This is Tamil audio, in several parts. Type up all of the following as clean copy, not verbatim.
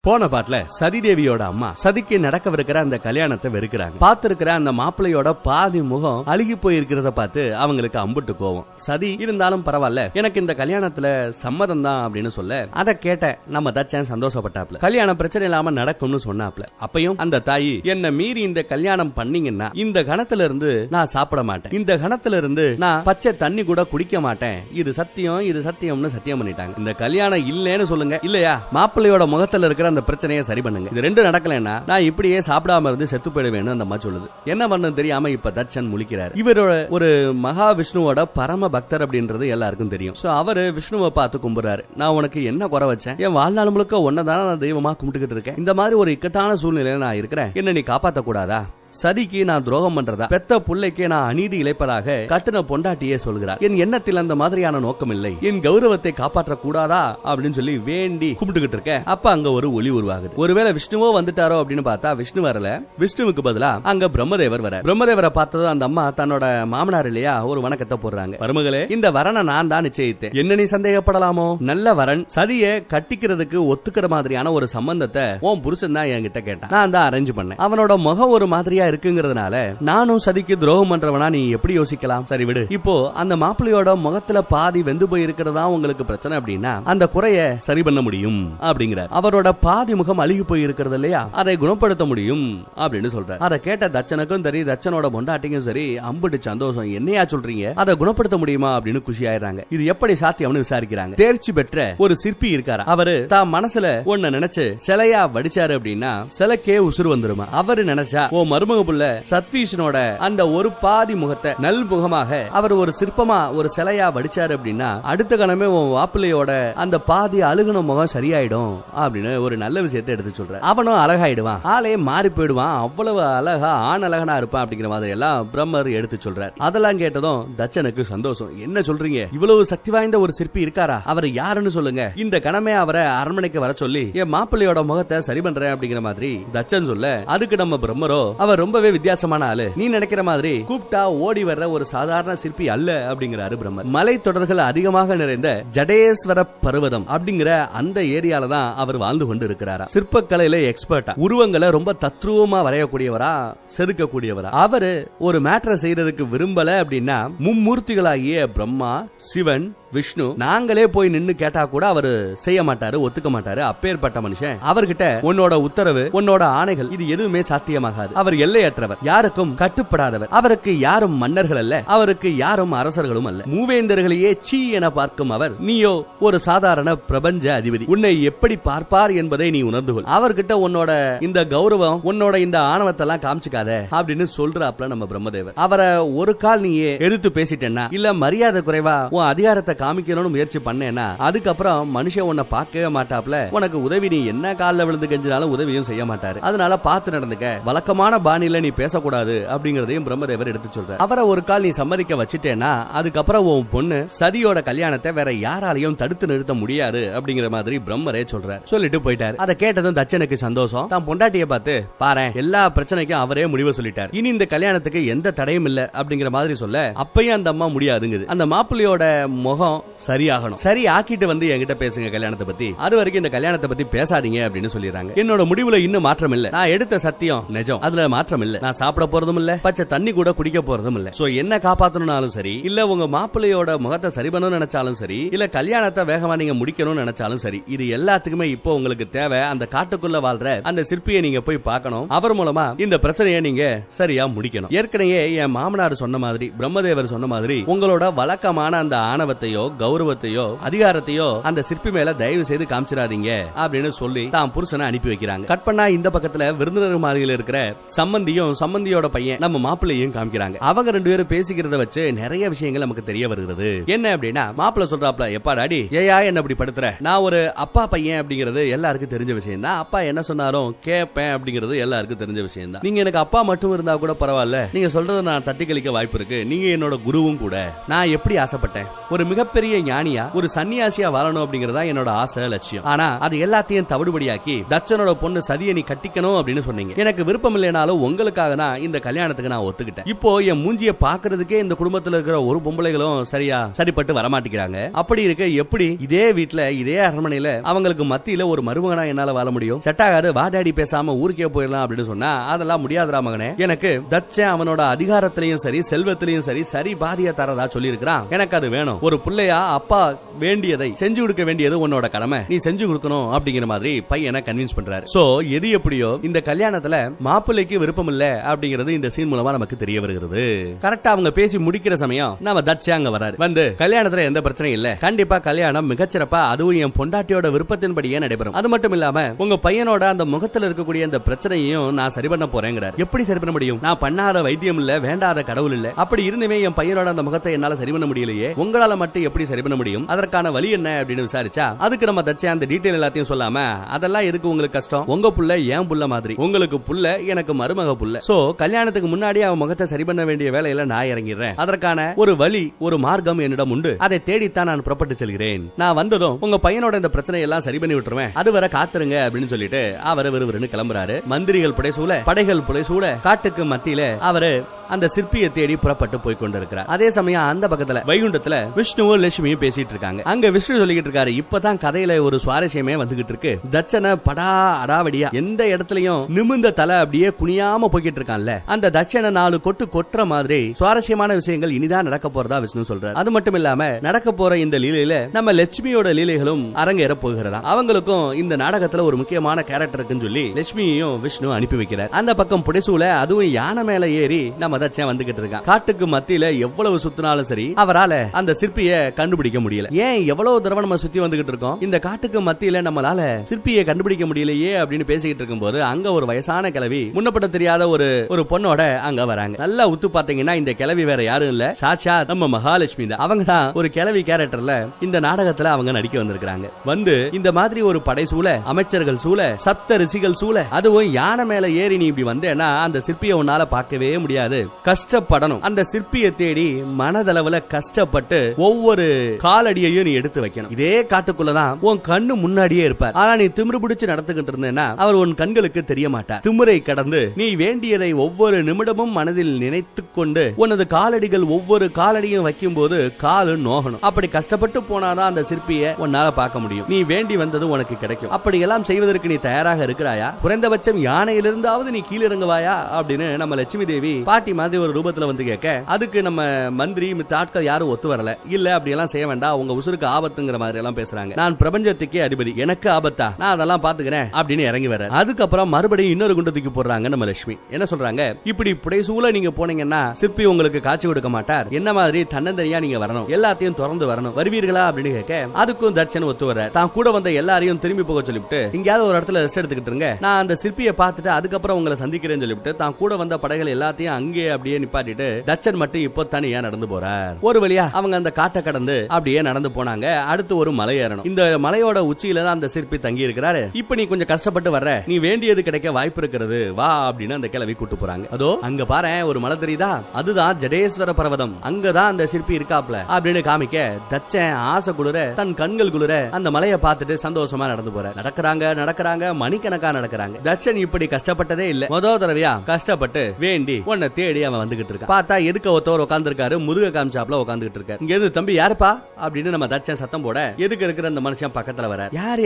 போன பாட்டுல சதிதேவியோட அம்மா சதிக்கு நடக்கவிருக்கிற அந்த கல்யாணத்தை வெறுக்கிறாங்க. பார்த்திருக்கிற அந்த மாப்பிள்ளையோட பாதி முகம் அழுகி போயிருக்கிறத பார்த்து அவங்களுக்கு அம்புட்டு கோவம். சதி இருந்தாலும் பரவாயில்ல, எனக்கு இந்த கல்யாணத்துல சம்மதம் தான் அப்படின்னு சொல்ல அதை கேட்ட நம்ம தச்சன் சந்தோஷப்பட்டாப்ல. கல்யாணம் பிரச்சனை இல்லாம நடக்கும்னு சொன்னாப்ல. அப்பயும் அந்த தாயி என்ன மீறி இந்த கல்யாணம் பண்ணீங்கன்னா இந்த கணத்துல இருந்து நான் சாப்பிட மாட்டேன், இந்த கணத்துல இருந்து நான் பச்சை தண்ணி கூட குடிக்க மாட்டேன், இது சத்தியம் இது சத்தியம்னு சத்தியம் பண்ணிட்டாங்க. இந்த கல்யாணம் இல்லன்னு சொல்லுங்க, இல்லையா மாப்பிள்ளையோட முகத்துல இருக்கிற அந்த பிரச்சனையை சரி பண்ணுங்க. இது ரெண்டும் நடக்கலன்னா நான் இப்படியே சாப்பிடாம இருந்து செத்து போயிடுவேன்னு அந்த அம்மா சொல்லுது. என்ன பண்ணு தெரியாம இப்ப தச்சன் முழிக்கிறார். இவரோட ஒரு மகா விஷ்ணுவோட பரம பக்தர் அப்படின்றது எல்லாருக்கும் தெரியும். சோ அவரு விஷ்ணுவை பார்த்து கும்பிடுறாரு. நான் உனக்கு என்ன குறை வச்சேன்? என் வாழ்நாள் முழுக்க ஒன்னதான நான் தெய்வமா கும்பிட்டுக்கிட்டு இருக்கேன். இந்த மாதிரி ஒரு இக்கட்டான சூழ்நிலையில நான் இருக்கிறேன், என்ன நீ காப்பாத்த கூடாதா? சதிக்கு நான் துரோகம் பண்றதா, பெத்த புள்ளைக்கு நான் அநீதி இழைப்பதாக கட்டின பொண்டாட்டியே சொல்கிறார். என் எண்ணத்தில் அந்த மாதிரியான நோக்கம் இல்லை, என் கௌரவத்தை காப்பாற்ற கூடாதா அப்படின்னு சொல்லி வேண்டி கும்பிட்டுக்கிட்டு இருக்க. அப்ப அங்க ஒரு ஒளி உருவாகுது. ஒருவேளை விஷ்ணுவோ வந்துட்டாரோ அப்படின்னு பார்த்தா விஷ்ணு வரல. விஷ்ணுவுக்கு பதிலா அங்க பிரம்மதேவர் வர. பிரம்மதேவரை பார்த்ததும் அந்த அம்மா தன்னோட மாமனார் இல்லையா ஒரு வணக்கத்தை போடுறாங்க. மருமகளே, இந்த வரனை நான் தான் நிச்சயித்தேன், என்ன நீ சந்தேகப்படலாமோ? நல்ல வரன், சதியை கட்டிக்கிறதுக்கு ஒத்துக்கிற மாதிரியான ஒரு சம்பந்தத்தை உன் புருஷன் தான் என்கிட்ட கேட்டான், நான் தான் அரேஞ்ச் பண்ணேன். அவனோட முகம் ஒரு மாதிரியா இருக்குங்கிறதுனால நானும் சதிக்கு துரோகம் பண்றவனா நீ எப்படி யோசிக்கலாம்? சரி விடு. இப்போ அந்த மாப்பிள்ளையோட முகத்துல பாதி வெந்து போய் இருக்கிறதா உங்களுக்கு பிரச்சனை அப்படின்னா அந்த குறைய சரி பண்ண முடியும் அப்படிங்கிறார். அவரோட பாதி முகம் அழுகி போய் இருக்கிறது இல்லையா, அதை குணப்படுத்த முடியும் அப்படின்னு சொல்றார். அதை கேட்ட தச்சனுக்கும் சரி தச்சனோட பொண்டாட்டிக்கும் சரி அம்புட்டு சந்தோஷம். என்னையா சொல்றீங்க, அதை குணப்படுத்த முடியுமா அப்படின்னு குஷி ஆயிடுறாங்க. இது எப்படி சாத்தியம்னு விசாரிக்கிறாங்க. தேர்ச்சி பெற்ற ஒரு சிற்பி இருக்காரு. அவரு தான் மனசுல ஒன்ன நினைச்சு சிலையா வடிச்சாரு அப்படின்னா சிலைக்கே உசுறு வந்துருமா. அவரு நினைச்சா ஓ மருமக சத்வீஷனோட அந்த ஒரு பாதி முகத்தை நல் முகமாக அவர் ஒரு சிற்பமா ஒரு சிலையா வடிச்சாரு அப்படின்னா அடுத்த கணமே உன் வாப்பிள்ளையோட அந்த பாதி அழுகுன முகம் சரியாயிடும் அப்படின்னு ஒரு நல்ல விஷயத்தை எடுத்து சொல்ற. அவனும் அழகாயிடுவான், ஆளே மாறி போயிடுவான், அவ்வளவு அழகா ஆண் அழகனா இருப்பான் அப்படிங்கிற மாதிரி எல்லாம் பிரம்மர் எடுத்து சொல்றார். அதெல்லாம் கேட்டதும் தச்சனுக்கு சந்தோஷம். என்ன சொல்றீங்க, இவ்வளவு சக்தி வாய்ந்த ஒரு சிற்பி இருக்காரா? அவர் யாருன்னு சொல்லுங்க, இந்த கணமே அவரை அரண்மனைக்கு வர சொல்லி என் மாப்பிள்ளையோட முகத்தை சரி பண்றேன் அப்படிங்கிற மாதிரி தச்சன் சொல்ல அதுக்கு நம்ம பிரம்மரோ அவர் ரொம்பவே வித்தியாசமான ஆளு, நீ நினைக்கிற மாதிரி கூப்பிட்டா ஓடி வர்ற ஒரு சாதாரண சிற்பி அல்ல அப்படிங்கிறாரு பிரம்மர். மலை தொடர்கள் அதிகமாக நிறைந்த ஜடேஸ்வர பர்வதம் அப்படிங்கிற அந்த ஏரியால தான் அவர் வாழ்ந்து கொண்டு இருக்கிறாரா. சிற்பக்கலையில எக்ஸ்பர்ட்டா, உருவங்களை ரொம்ப தத்ரூபமா வரையக்கூடியவரா, செதுக்கக்கூடியவரா. அவரு ஒரு மேட்டரை செய்யறதுக்கு விரும்பல அப்படின்னா மும்மூர்த்திகளாகிய பிரம்மா, சிவன், விஷ்ணு நாங்களே போய் நின்னு கேட்டா கூட அவரு செய்ய மாட்டாரு, ஒத்துக்க மாட்டாரு. அப்பேற்பட்ட மனுஷன் அவர்கிட்ட உன்னோட உத்தரவு உன்னோட ஆணைகள் இது எதுவுமே சாத்தியமாகாது. அவர் எல்லையற்றவர், யாருக்கும் கட்டுப்படாதவர். அவருக்கு யாரும் மன்னர்கள் அல்ல, அவருக்கு யாரும் அரசர்களும் அல்ல. மூவேந்தர்களையே சீ என பார்க்கும் அவர், நீயோ ஒரு சாதாரண பிரபஞ்ச அதிபதி, உன்னை எப்படி பார்ப்பார் என்பதை நீ உணர்ந்து கொள். அவர்கிட்ட உன்னோட இந்த கௌரவம் உன்னோட இந்த ஆணவத்தெல்லாம் காமிச்சுக்காத அப்படின்னு சொல்றாப்ல நம்ம பிரம்மதேவர். அவரை ஒரு கால் நீயே எடுத்து பேசிட்டேன்னா இல்ல மரியாதை குறைவா உன் அதிகாரத்தை காமிக்கணும்னு முயற்சி பண்ணேன்னா அதுக்கப்புறம் மனுஷன் உன்னை பார்க்கவே மாட்டாப்ல. உனக்கு உதவி நீ என்ன காலில் விழுந்து கெஞ்சினாலும் உதவியும் செய்ய மாட்டாரு. அதனால பார்த்து நடந்துக்க, வழக்கமான பாணியில நீ பேசக்கூடாது அப்படிங்கறதையும் பிரம்மதேவர் எடுத்து சொல்றார். அவரை ஒரு கால் நீ சம்மதிக்க வச்சுட்டேன்னா அதுக்கப்புறம் உன் பொண்ணு சதியோட கல்யாணத்தை வேற யாராலையும் தடுத்து நிறுத்த முடியாது அப்படிங்கிற மாதிரி பிரம்மரே சொல்றார். சொல்லிட்டு போயிட்டாரு. அதை கேட்டதும் தச்சனுக்கு சந்தோஷம். தான் பொண்டாட்டியை பார்த்து பாரு எல்லா பிரச்சனைக்கும் அவரே முடிவு சொல்லிட்டார், இனி இந்த கல்யாணத்துக்கு எந்த தடையும் இல்ல அப்படிங்கிற மாதிரி சொல்ல அப்பயும் அந்த அம்மா முடியாதுங்குது. அந்த மாப்பிள்ளையோட முகம் சரியாகணும், சரி ஆக்கிட்டு வந்து என்கிட்ட பேசுங்க கல்யாணத்தை பத்தி, அது வரைக்கும் இந்த கல்யாணத்தை பத்தி பேசாதீங்க அப்படின்னு சொல்லிடுறாங்க. என்னோட முடிவுல இன்னும் மாற்றம் இல்ல, நான் எடுத்த சத்தியம் நிஜம், அதுல மாற்றம் இல்ல. நான் சாப்பிட போறதும் இல்ல, பச்சை தண்ணி கூட குடிக்க போறதும் இல்ல. சோ என்ன காப்பாத்தணும்னாலும் சரி, இல்ல உங்க மாப்பிள்ளையோட முகத்தை சரி பண்ணணும்னு நினைச்சாலும் சரி, இல்ல கல்யாணத்தை வேகமா நீங்க முடிக்கணும்னு நினைச்சாலும் சரி, இது எல்லாத்துக்குமே இப்போ உங்களுக்கு தேவை அந்த காட்டுக்குள்ள வாழ்ற அந்த சிற்பியை நீங்க போய் பார்க்கணும். அவர் மூலமா இந்த பிரச்சனையை நீங்க சரியா முடிக்கணும். ஏற்கனவே என் மாமனார் சொன்ன மாதிரி, பிரம்மதேவர் சொன்ன மாதிரி, உங்களோட வழக்கமான அந்த ஆணவத்தையோ கௌரவத்தையோ அதிகாரத்தையோ அந்த சிற்பி மேல தயவு செய்து காமிச்சிடாதீங்க அப்படின்னு சொல்லி தான் புருஷனை அனுப்பி வைக்கிறாங்க. கட் பண்ணா இந்த பக்கத்துல விருந்தினர் மாளிகையில் இருக்கிற சம்பந்தியும் சம்பந்தியோட பையன் நம்ம மாப்பிள்ளையும் காமிக்கிறாங்க. அவங்க ரெண்டு பேரும் பேசிக்கிறத வச்சு நிறைய விஷயங்கள் நமக்கு தெரிய வருகிறது. என்ன அப்படின்னா மாப்பிள்ளை சொல்றாப்ல, எப்பா டாடி ஏயா என்ன அப்படி படுத்துற, நான் ஒரு அப்பா பையன் அப்படிங்கிறது எல்லாருக்கும் தெரிஞ்ச விஷயம் தான், அப்பா என்ன சொன்னாலும் கேட்பேன் அப்படிங்கிறது எல்லாருக்கும் தெரிஞ்ச விஷயம் தான். நீங்க எனக்கு அப்பா மட்டும் இருந்தா கூட பரவாயில்ல, நீங்க சொல்றதை நான் தட்டி கழிக்க வாய்ப்பு இருக்கு, நீங்க என்னோட குருவும் கூட. நான் எப்படி ஆசைப்பட்டேன், ஒரு மிக மிகப்பெரிய ஞானியா ஒரு சன்னியாசியா வாழணும் அப்படிங்கறதா என்னோட ஆசை லட்சியம். ஆனா அது எல்லாத்தையும் தவிடுபடியாக்கி தட்சனோட பொண்ணு சதியை நீ கட்டிக்கணும் அப்படின்னு சொன்னீங்க. எனக்கு விருப்பம் இல்லைனாலும் உங்களுக்காக தான் இந்த கல்யாணத்துக்கு நான் ஒத்துக்கிட்டேன். இப்போ என் மூஞ்சிய பாக்குறதுக்கே இந்த குடும்பத்துல இருக்கிற ஒரு பொம்பளைகளும் சரிப்பட்டு வரமாட்டேங்கிறாங்க. அப்படி இருக்க எப்படி இதே வீட்டுல இதே அரண்மனையில அவங்களுக்கு மத்தியில ஒரு மருமகனா என்னால வாழ முடியும்? செட் ஆகாது, வா டாடி பேசாம ஊருக்கே போயிடலாம் அப்படின்னு சொன்னா அதெல்லாம் முடியாதுடா மகனே. எனக்கு தட்சன் அவனோட அதிகாரத்திலையும் சரி செல்வத்திலையும் சரி பாதியா தரதா சொல்லி இருக்கிறான். எனக்கு அது வேணும். ஒரு பிள்ளையா அப்பா வேண்டியதை செஞ்சு கொடுக்க வேண்டியது உன்னோட கடமை, நீ செஞ்சு கொடுக்கணும் அப்படிங்கிற மாதிரி பையனை கன்வின்ஸ் பண்றாரு. சோ எது எப்படியோ இந்த கல்யாணத்துல மாப்பிள்ளைக்கு விருப்பம் இல்ல அப்படிங்கிறது இந்த சீன் மூலமா நமக்கு தெரிய வருகிறது. கரெக்டா அவங்க பேசி முடிக்கிற சமயம் நம்ம தட்சன் அங்க வராரு. வந்து கல்யாணத்துல எந்த பிரச்சனையும் இல்ல, கண்டிப்பா கல்யாணம் மிகச்சிறப்பா அதுவும் என் பொண்டாட்டியோட விருப்பத்தின்படியே நடைபெறும். அது மட்டும் இல்லாம உங்க பையனோட அந்த முகத்துல இருக்கக்கூடிய அந்த பிரச்சனையும் நான் சரி பண்ண போறேங்கிறார். எப்படி சரி பண்ண முடியும்? நான் பண்ணாத வைத்தியம் இல்ல, வேண்டாத கடவுள் இல்ல. அப்படி இருந்துமே என் பையனோட அந்த முகத்தை என்னால சரி பண்ண முடியலையே, உங்களால மட்டும் எப்படி சரி பண்ண முடியும்? அதற்கான வழி என்ன அப்படின்னு விசாரிச்சா அதுக்கு நம்ம தட்சன் அந்த டீடைல் எல்லாத்தையும் சொல்லாம அதெல்லாம் எதுக்கு உங்களுக்கு கஷ்டம், உங்க புள்ள ஏன் புள்ள மாதிரி, உங்களுக்கு புள்ள எனக்கு மருமக புள்ள. சோ கல்யாணத்துக்கு முன்னாடி அவன் முகத்தை சரி பண்ண வேண்டிய வேலையில நான் இறங்கிறேன். அதற்கான ஒரு வழி ஒரு மார்க்கம் என்னிடம் உண்டு, அதை தேடித்தான் நான் புறப்பட்டு செல்கிறேன். நான் வந்ததும் உங்க பையனோட இந்த பிரச்சனை எல்லாம் சரி பண்ணி விட்டுருவேன், அதுவரை காத்துருங்க அப்படின்னு சொல்லிட்டு அவரை விறுவிறுன்னு கிளம்புறாரு. மந்திரிகள் புடைசூழ படைகள் புடைசூழ காட்டுக்கு மத்தியில அவரு அந்த சிற்பியை தேடி புறப்பட்டு போய் கொண்டிருக்கிறார். அதே சமயம் அந்த பக்கத்துல வைகுண்டத்துல விஷ்ணுவும் லட்சுமியும் பேசிட்டு இருக்காங்க. அங்க விஷ்ணு சொல்லிட்டு இருக்காரு, இப்பதான் கதையில ஒரு சுவாரஸ்யமே வந்துகிட்டு இருக்கு. தட்சனை படா அடாவடியா எந்த இடத்துலயும் நிமிர்ந்த தலை அப்படியே குனியாம போய்கிட்டு இருக்கான்ல, அந்த தட்சனை 4 கொட்டு கொட்டுற மாதிரி சுவாரஸ்யமான விஷயங்கள் இனிதான் நடக்க போறதா விஷ்ணு சொல்றாரு. அது மட்டும் இல்லாம நடக்க போற இந்த லீலையில நம்ம லட்சுமியோட லீலைகளும் அரங்கேற போகிறதா. அவங்களுக்கும் இந்த நாடகத்துல ஒரு முக்கியமான கேரக்டர் இருக்குன்னு சொல்லி லட்சுமியையும் விஷ்ணு அனுப்பி வைக்கிறார். அந்த பக்கம் புடைசூழ அதுவும் யானை மேல ஏறி நம்ம தட்சன் வந்துகிட்டு இருக்கான். காட்டுக்கு மத்தியில எவ்வளவு சுத்தினாலும் சரி அவரால அந்த சிற்பியை கண்டுபிடிக்க முடியல. ஏன் எவ்வளவு தடவை நம்ம சுத்தி வந்துகிட்டு இருக்கோம், இந்த காட்டுக்கு மத்தியில நம்மளால சிற்பியை கண்டுபிடிக்க முடியலையே அப்படின்னு பேசிக்கிட்டு இருக்கும் போது அங்க ஒரு வயசான கிழவி முன்னப்பட்ட தெரியாத ஒரு பொண்ணோட அங்க வராங்க. நல்லா உத்து பாத்தீங்கன்னா இந்த கிழவி வேற யாரும் இல்ல, சாட்சா நம்ம மகாலட்சுமி தான். அவங்க தான் ஒரு கிழவி கேரக்டர்ல இந்த நாடகத்துல அவங்க நடிக்க வந்திருக்காங்க. வந்து இந்த மாதிரி ஒரு படை சூழ, அமைச்சர்கள் சூழ, சப்த ரிஷிகள் சூழ, அதுவும் யானை மேல ஏறி நீ இப்படி வந்தேன்னா அந்த சிற்பியை உன்னால பார்க்கவே முடியாது, கஷ்டப்படணும். அந்த சிற்பியை தேடி மனதளவுல கஷ்டப்பட்டு ஒவ்வொரு காலடியையும் நீ எடுத்து வைக்கணும். இதே காட்டுக்குள்ளதான் உன் கண்ணு முன்னாடியே இருப்பார். ஆனா நீ திமிரு பிடிச்சு நடந்துகிட்டு இருந்தேன்னா அவர் உன் கண்களுக்கு தெரிய மாட்டார். திமிரை கடந்து நீ வேண்டியதை ஒவ்வொரு நிமிடமும் மனதில் நினைத்துக் கொண்டு உனது காலடிகள் ஒவ்வொரு காலடியும் வைக்கும் போது காலு நோகணும். அப்படி கஷ்டப்பட்டு போனாதான் அந்த சிற்பியை உன்னால பார்க்க முடியும். நீ வேண்டி வந்தது உனக்கு கிடைக்கும். அப்படி எல்லாம் செய்வதற்கு நீ தயாராக இருக்கிறாயா? குறைந்தபட்சம் யானையிலிருந்தாவது நீ கீழிறங்குவாயா அப்படின்னு நம்ம லட்சுமி தேவி பாட்டி மாதிரி ஒரு ரூபத்துல வந்து கேட்க அதுக்கு நம்ம மந்திரி மித்த ஆட்கள் யாரும் ஒத்து வரல. இல்ல அப்படி எல்லாம் செய்ய வேண்டாம், உங்க உசுருக்கு ஆபத்துங்கிற மாதிரி எல்லாம் பேசுறாங்க. நான் பிரபஞ்சத்துக்கே அதிபதி, எனக்கு ஆபத்தா, நான் அதெல்லாம் பாத்துக்கிறேன் அப்படின்னு இறங்கி வர. அதுக்கப்புறம் மறுபடியும் இன்னொரு குண்டு தூக்கி போடுறாங்க நம்ம லட்சுமி. என்ன சொல்றாங்க, இப்படி புடைசூழ நீங்க போனீங்கன்னா சிற்பி உங்களுக்கு காட்சி கொடுக்க மாட்டார், என்ன மாதிரி தன்னந்தனியா நீங்க வரணும், எல்லாத்தையும் திறந்து வரணும், வருவீர்களா அப்படின்னு கேட்க அதுக்கும் தட்சன் ஒத்து வர. தான் கூட வந்த எல்லாரையும் திரும்பி போக சொல்லிவிட்டு எங்கயாவது ஒரு இடத்துல ரெஸ்ட் எடுத்துக்கிட்டு இருங்க, நான் அந்த சிற்பியை பார்த்துட்டு அதுக்கப்புறம் உங்களை சந்திக்கிறேன்னு சொல்லிவிட்டு தான் கூட வந்த படைகள் எல்லாத்தையும் அங்கே அப்படியே நிப்பாட்டிட்டு தட்சன் மட்டும் இப்போ தனியா நடந்து போறார். ஒரு வழியா அவங்க அந்த காட்டை கடந்து அப்படியே நடந்து போனாங்க. அடுத்து ஒரு மலை ஏறணும். இந்த மலையோட உச்சியில தான் அந்த சிற்பி தங்கி இருக்கிறாரு. இப்ப நீ கொஞ்சம் கஷ்டப்பட்டு வர்ற, நீ வேண்டியது கிடைக்க வாய்ப்பு இருக்கிறது, வா அப்படின்னு அந்த கிழவி கூட்டு போறாங்க. அதோ அங்க பாரு ஒரு மலை தெரியுதா, அதுதான் ஜடேஸ்வர பர்வதம், அங்கதான் அந்த சிற்பி இருக்காப்ல அப்படின்னு காமிக்க தட்சன் ஆசை குளிர தன் கண்கள் குளிர அந்த மலையை பார்த்துட்டு சந்தோஷமா நடந்து போற. நடக்கிறாங்க மணிக்கணக்கா நடக்கிறாங்க. தட்சன் இப்படி கஷ்டப்பட்டதே இல்ல. முதல் தடவையா கஷ்டப்பட்டு வேண்டி உன்னை தேடி அவன் வந்துகிட்டு இருக்கான். பார்த்தா எதுக்கு ஒருத்தவர் உட்கார்ந்துருக்காரு, முருக காமிச்சாப்ல உட்கார்ந்துகிட்டு இருக்காரு. இங்க இருந்து தம்பி யாருப்பா அப்படின்னு நம்ம தட்சன் சத்தம் போட எதுக்கு இருக்கிற அந்த மனுஷன் பக்கத்துல வர. யாரு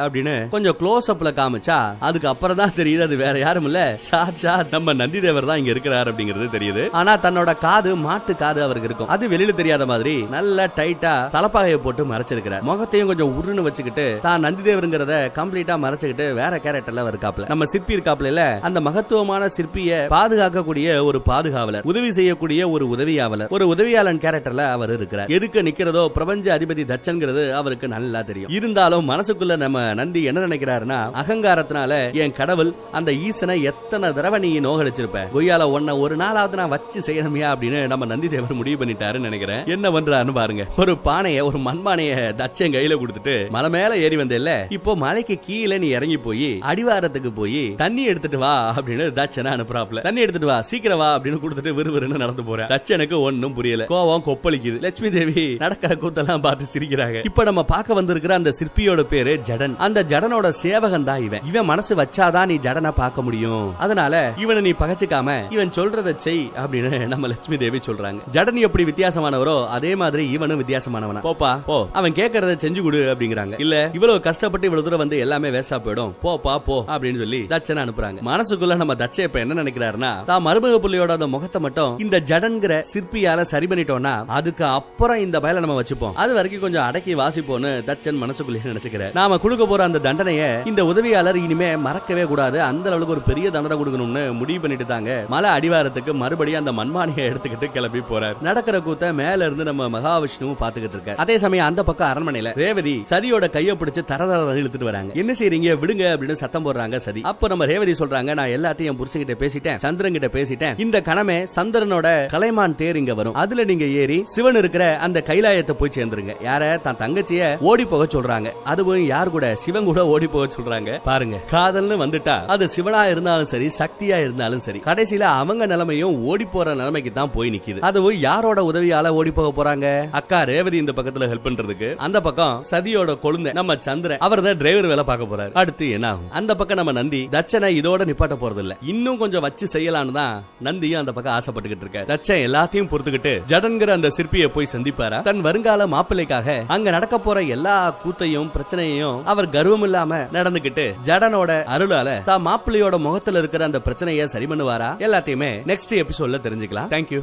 அப்படின்னு கொஞ்சம் க்ளோஸ் அப்ல காமிச்சா அதுக்கு அப்புறம் தான் தெரியுது அது வேற யாரும் இல்ல, சாட்சாத் நம்ம நந்தி தேவர் தான் இங்க இருக்கிறார் அப்படிங்கிறது தெரியுது. ஆனா தன்னோட காது மாட்டு காது அவருக்கு இருக்கும், அது வெளியில தெரியாத மாதிரி நல்ல டைட்டா தலப்பாகையை போட்டு மறைச்சிருக்கிறார். முகத்தையும் கொஞ்சம் உருன்னு வச்சுக்கிட்டு தான் நந்தி தேவருங்கிறத கம்ப்ளீட்டா மறைச்சுக்கிட்டு வேற கேரக்டர்ல இருக்காப்ல. நம்ம சிற்பி இருக்காப்ல, அந்த மகத்துவமான சிற்பியை பாதுகாக்கக்கூடிய ஒரு பாதுகாவலர், உதவி செய்யக்கூடிய ஒரு உதவியாளர், ஒரு உதவியாளன் கேரக்டர்ல அவர் இருக்கிறார். எதுக்கு நிக்கிறதோ பிரபஞ்ச அதிபதி தட்சன்கிறது அவருக்கு நல்லா தெரியும். இருந்தாலும் மனசுக்குள்ள நம்ம நந்தி என்ன நினைக்கிறாருன்னா, அகங்காரத்தினால என் கடவுள் அந்த ஈசனை எத்தனை தடவை நீ நோகடிச்சிருப்ப, கொய்யால ஒன்ன ஒரு நாளாவது நான் வச்சு செய்யணுமியா அப்படின்னு நம்ம நந்தி தேவர் முடிவு பண்ணிட்டாருன்னு நினைக்கிறேன். என்ன பண்றாருன்னு பாருங்க. ஒரு பானைய, ஒரு மண்பானைய தட்சன் கையில கொடுத்துட்டு மலை மேல ஏறி வந்தேல்ல, இப்போ மலைக்கு கீழே நீ இறங்கி போய் அடிவாரத்துக்கு போய் தண்ணி எடுத்துட்டு வா அப்படின்னு தட்சனை அனுப்புறாப்ல. தண்ணி எடுத்துட்டு வா, சீக்கிரம் வா அப்படின்னு கொடுத்துட்டு விறுவிறுன்னு நடந்து போறேன். தச்சனுக்கு ஒண்ணும் புரியல, கோவம் கொப்பளிக்குது. லட்சுமி தேவி நடக்கிற கூத்தெல்லாம் பார்த்து சிரிக்கிறாங்க. இப்ப நம்ம பார்க்க வந்திருக்கிற அந்த சிற்பியோட பேரு ஜடன். அந்த ஜடனோட சேவகன் தான் இவன். இவன் மனசு வச்சாதான் நீ ஜடனை பார்க்க முடியும், அதனால இவனை நீ பகச்சிக்காம இவன் சொல்றதை செய் அப்படின்னு நம்ம லட்சுமி தேவி சொல்றாங்க. ஜடன் எப்படி வித்தியாசமானவரோ அதே மாதிரி இவனும் வித்தியாசமானவனா. போப்பா போ, அவன் கேட்கறத செஞ்சு கொடு அப்படிங்கிறாங்க. இல்ல இவ்வளவு கஷ்டப்பட்டு இவ்வளவு தூரம் வந்து எல்லாமே வேஸ்டா போயிடும், போப்பா போ அப்படின்னு சொல்லி தச்சனை அனுப்புறாங்க. மனசுக்குள்ள நம்ம தச்ச இப்ப என்ன நினைக்கிறாருன்னா, தான் மருமக புள்ளியோட அந்த முகத்தை மட்டும் இந்த ஜடன்கிற சிற்பியால சரி பண்ணிட்டோம்னா அதுக்கு அப்புறம் இந்த பயல நம்ம வச்சுப்போம், அது வரைக்கும் கொஞ்சம் அடக்கி வாசிப்போன்னு தச்சன் மனசுக்குள்ளே நினைச்சுக்கிறார். நாம கொடுக்க போற அந்த தண்டனைய இந்த உதவியாளர் இனிமே மறக்கவே கூடாது, அந்த அளவுக்கு ஒரு பெரிய தண்டனை கொடுக்கணும்னு முடிவு பண்ணிட்டு தாங்க மலை அடிவாரத்துக்கு மறுபடியும் அந்த மண்மானியை எடுத்துக்கிட்டு கிளம்பி போறார். நடக்கிற கூத்த மேல இருந்து நம்ம மகாவிஷ்ணுவும் பாத்துக்கிட்டு இருக்க. அதே சமயம் அந்த பக்கம் அரண்மனையில ரேவதி சதியோட கையை பிடிச்சு தரதர இழுத்துட்டு வராங்க. என்ன செய்றீங்க விடுங்க அப்படின்னு சத்தம் போடுறாங்க சதி. அப்ப நம்ம ரேவதி சொல்றாங்க, நான் எல்லாத்தையும் புருஷன் கிட்ட பேசிட்டேன், சந்திரன் கிட்ட பேசிட்டேன், இந்த கணமே சந்திரனோட கலைமான் தேர் இங்க வரும், அதுல நீங்க ஏறி சிவன் இருக்கிற அந்த கைலாயத்தை போய் சேர்ந்துருங்க. யார தான் தங்கச்சிய ஓடி போக சொல்றாங்க, அதுவும் யார் கூட, சிவன் கூட ஓடி போக சொல்றாங்க. பாருங்க, காதல்னு வந்துட்டா அது சிவனா இருந்தாலும் சரி சக்தியா இருந்தாலும் சரி கடைசியில அவங்க நிலைமையும் ஓடி போற நிலைமைக்கு தான் போய் நிக்குது. அதுவும் யாரோட உதவியால ஓடி போக போறாங்க, அக்கா ரேவதி இந்த பக்கத்துல ஹெல்ப் பண்றதுக்கு, அந்த பக்கம் சதியோட கொழுந்த நம்ம சந்திரன் அவர் தான் டிரைவர் வேலை பார்க்க போறாரு. அடுத்து என்ன ஆகும், அந்த பக்கம் நம்ம நந்தி தச்சனை இதோட நிப்பாட்ட போறது இல்ல, இன்னும் கொஞ்சம் வச்சு செய்யலான்னு தான் நந்தியும் அந்த பக்கம் ஆசைப்பட்டுக்கிட்டு இருக்க. தச்சன் எல்லாத்தையும் பொறுத்துக்கிட்டு ஜடன்கிற அந்த சிற்பியை போய் சந்திப்பாரா, தன் வருங்கால மாப்பிள்ளைக்காக அங்க நடக்க போற எல்லா கூத்தையும் பிரச்சனையும் அவர் கர்வம் இல்லாம நடந்துகிட்டு ஜடனோட அருளால தான் மாப்பிள்ளையோட முகத்துல இருக்கிற அந்த பிரச்சனையை சரி பண்ணுவாரா, எல்லாத்தையுமே நெக்ஸ்ட் எபிசோட்ல தெரிஞ்சுக்கலாம். தேங்க்யூ.